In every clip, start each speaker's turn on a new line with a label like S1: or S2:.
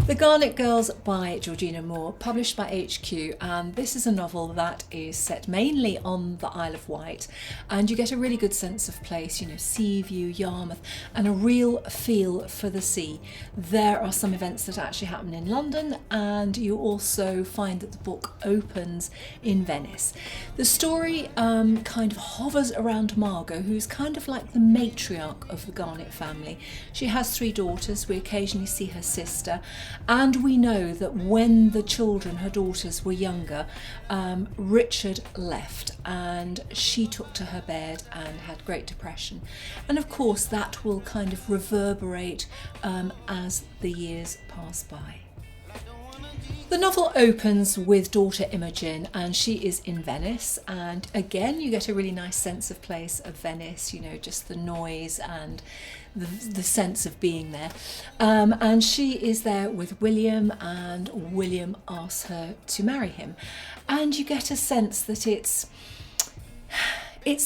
S1: The Garnett Girls by Georgina Moore, published by HQ, and this is a novel that is set mainly on the Isle of Wight, and you get a really good sense of place, you know, sea view, Yarmouth, and a real feel for the sea. There are some events that actually happen in London, and you also find that the book opens in Venice. The story kind of hovers around Margo, who's kind of like the matriarch of the Garnett family. She has 3 daughters. We occasionally see her sister. And we know that when the children, her daughters, were younger, Richard left and she took to her bed and had Great Depression. And of course that will kind of reverberate as the years pass by. The novel opens with daughter Imogen, and she is in Venice, and again you get a really nice sense of place of Venice, you know, just the noise and the sense of being there. And she is there with William, and William asks her to marry him, and you get a sense that it's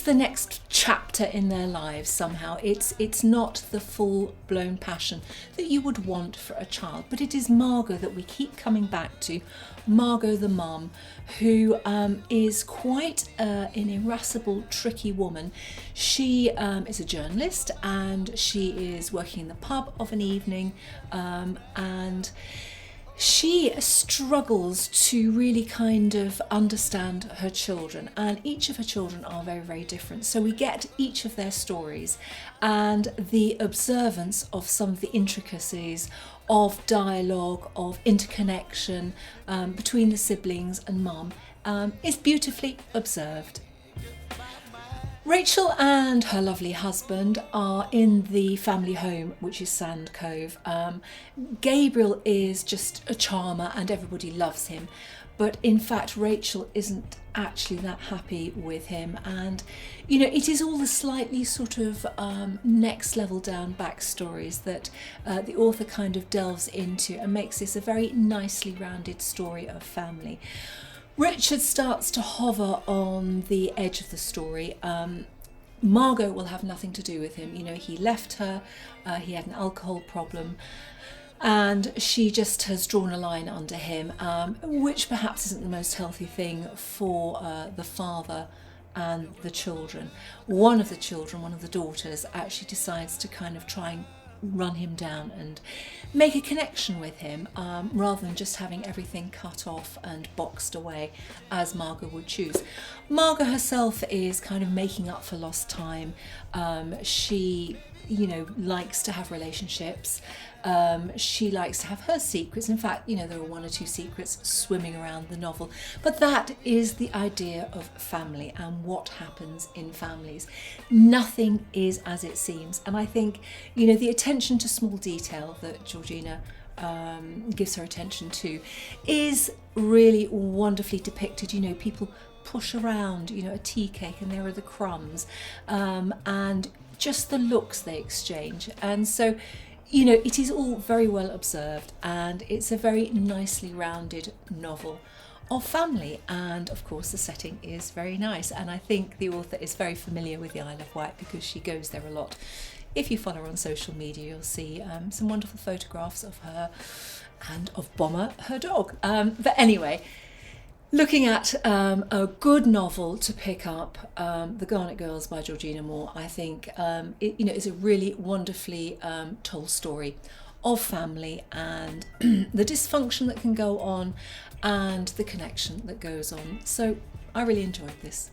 S1: the next chapter in their lives somehow. It's not the full-blown passion that you would want for a child, but it is Margo that we keep coming back to. Margo the mum, who is quite an irascible, tricky woman. She is a journalist, and she is working in the pub of an evening, and she struggles to really kind of understand her children, and each of her children are very, very different. So we get each of their stories and the observance of some of the intricacies of dialogue, of interconnection between the siblings and mum is beautifully observed. Rachel and her lovely husband are in the family home, which is Sand Cove. Gabriel is just a charmer and everybody loves him, but in fact Rachel isn't actually that happy with him, and you know, it is all the slightly sort of next level down backstories that the author kind of delves into and makes this a very nicely rounded story of family. Richard starts to hover on the edge of the story. Margo will have nothing to do with him. You know, he left her, he had an alcohol problem, and she just has drawn a line under him, which perhaps isn't the most healthy thing for the father and the children. One of the daughters, actually decides to kind of try and run him down and make a connection with him, rather than just having everything cut off and boxed away as Margo would choose. Margo herself is kind of making up for lost time. She, you know, likes to have relationships. She likes to have her secrets. In fact, you know, there are 1 or 2 secrets swimming around the novel. But that is the idea of family and what happens in families. Nothing is as it seems. And I think, you know, the attention to small detail that Georgina gives her attention to is really wonderfully depicted. You know, people push around, you know, a tea cake and there are the crumbs, and just the looks they exchange. And so, you know, it is all very well observed, and it's a very nicely rounded novel of family, and of course the setting is very nice, and I think the author is very familiar with the Isle of Wight because she goes there a lot. If you follow her on social media, you'll see some wonderful photographs of her and of Bomber, her dog. But anyway, looking at a good novel to pick up, The Garnett Girls by Georgina Moore, I think it, you know, is a really wonderfully told story of family and the dysfunction that can go on and the connection that goes on. So I really enjoyed this.